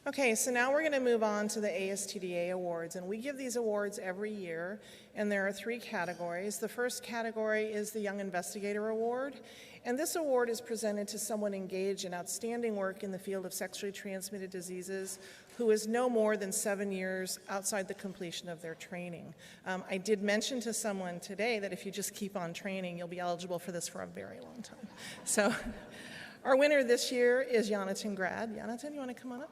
Okay, so now we're going to move on to the ASTDA Awards, and we give these awards every year, and there are 3 categories. The first category is the Young Investigator Award, and this award is presented to someone engaged in outstanding work in the field of sexually transmitted diseases who is no more than 7 years outside the completion of their training. I did mention to someone today that if you just keep on training, you'll be eligible for this for a very long time. So our winner this year is Yonatan Grad. Yonatan, you want to come on up?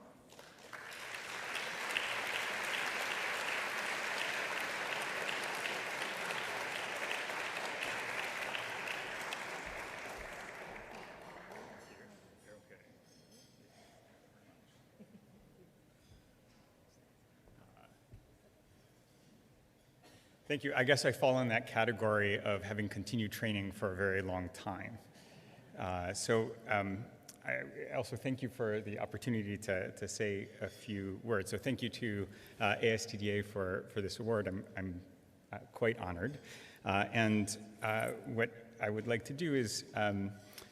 Thank you. I guess I fall in that category of having continued training for a very long time. I also thank you for the opportunity to say a few words. So thank you to ASTDA for this award. I'm quite honored. What I would like to do is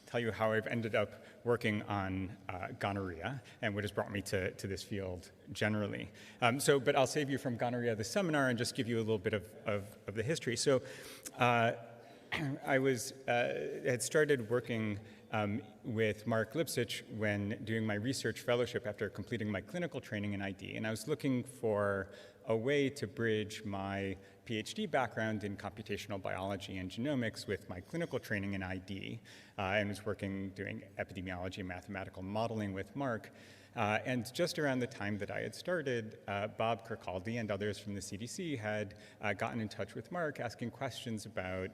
tell you how I've ended up working on gonorrhea and what has brought me to this field generally. But I'll save you from gonorrhea, the seminar, and just give you a little bit of the history. So I had started working with Mark Lipsitch when doing my research fellowship after completing my clinical training in ID, and I was looking for a way to bridge my PhD background in computational biology and genomics with my clinical training in ID, and was working doing epidemiology and mathematical modeling with Mark. And just around the time that I had started, Bob Kirkcaldy and others from the CDC had gotten in touch with Mark asking questions about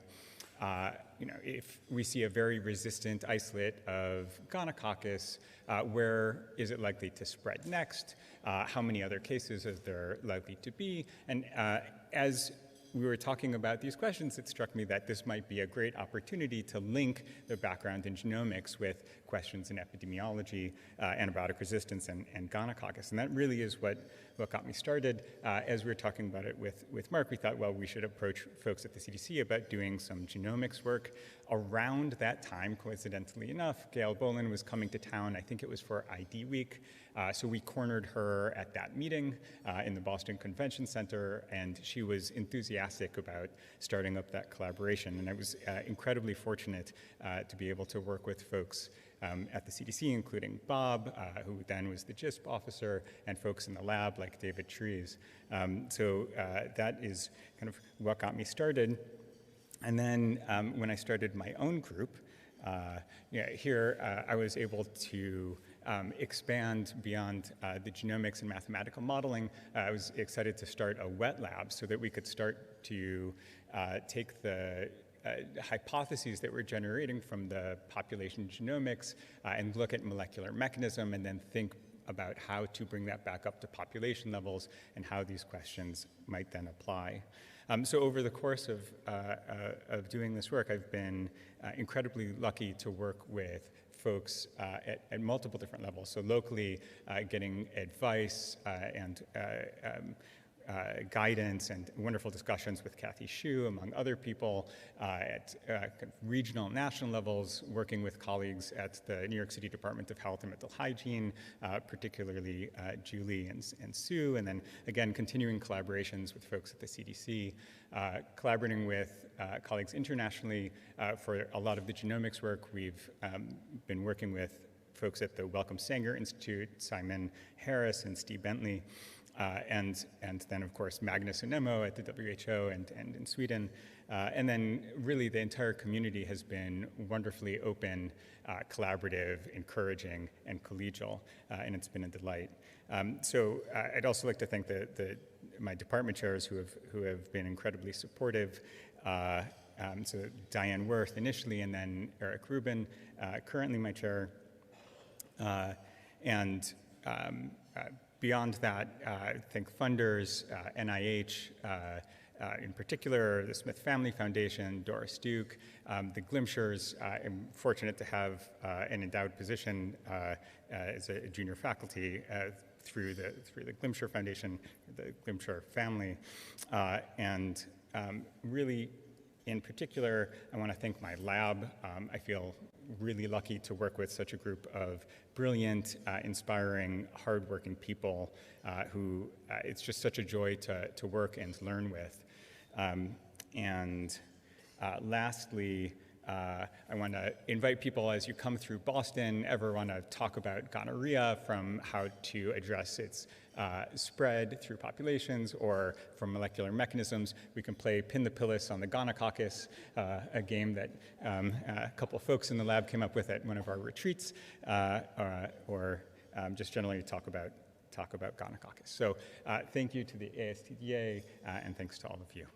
if we see a very resistant isolate of gonococcus, where is it likely to spread next? How many other cases is there likely to be? And as we were talking about these questions, it struck me that this might be a great opportunity to link the background in genomics with questions in epidemiology, antibiotic resistance, and gonococcus. And that really is what got me started. As we were talking about it with Mark, we thought, well, we should approach folks at the CDC about doing some genomics work. Around that time, coincidentally enough, Gail Bolin was coming to town. I think it was for ID Week. So we cornered her at that meeting in the Boston Convention Center, and she was enthusiastic about starting up that collaboration. And I was incredibly fortunate to be able to work with folks at the CDC, including Bob, who then was the GISP officer, and folks in the lab like David Trees. So that is kind of what got me started. And then when I started my own group, here I was able to expand beyond the genomics and mathematical modeling. I was excited to start a wet lab so that we could start to take the hypotheses that we're generating from the population genomics and look at molecular mechanism, and then think about how to bring that back up to population levels and how these questions might then apply. So over the course of doing this work, I've been incredibly lucky to work with folks at multiple different levels. So locally, getting advice and guidance and wonderful discussions with Kathy Hsu, among other people, at regional and national levels, working with colleagues at the New York City Department of Health and Mental Hygiene, particularly Julie and Sue, and then again, continuing collaborations with folks at the CDC, collaborating with colleagues internationally for a lot of the genomics work. We've been working with folks at the Wellcome Sanger Institute, Simon Harris and Steve Bentley, and then, of course, Magnus and Nemo at the WHO and in Sweden. And then really the entire community has been wonderfully open, collaborative, encouraging, and collegial, and it's been a delight. So I'd also like to thank my department chairs who have been incredibly supportive. So Diane Worth initially, and then Eric Rubin, currently my chair. Beyond that, I thank funders, NIH, in particular, the Smith Family Foundation, Doris Duke, the Glimshers. I'm fortunate to have an endowed position as a junior faculty through the Glimsher Foundation, the Glimsher family, and really, in particular, I want to thank my lab. I feel really lucky to work with such a group of brilliant, inspiring, hardworking people who it's just such a joy to work and learn with. Lastly, I want to invite people, as you come through Boston, ever want to talk about gonorrhea, from how to address its spread through populations or from molecular mechanisms. We can play Pin the Pillis on the gonococcus, a game that a couple of folks in the lab came up with at one of our retreats, or just generally talk about gonococcus. So thank you to the ASTDA, and thanks to all of you.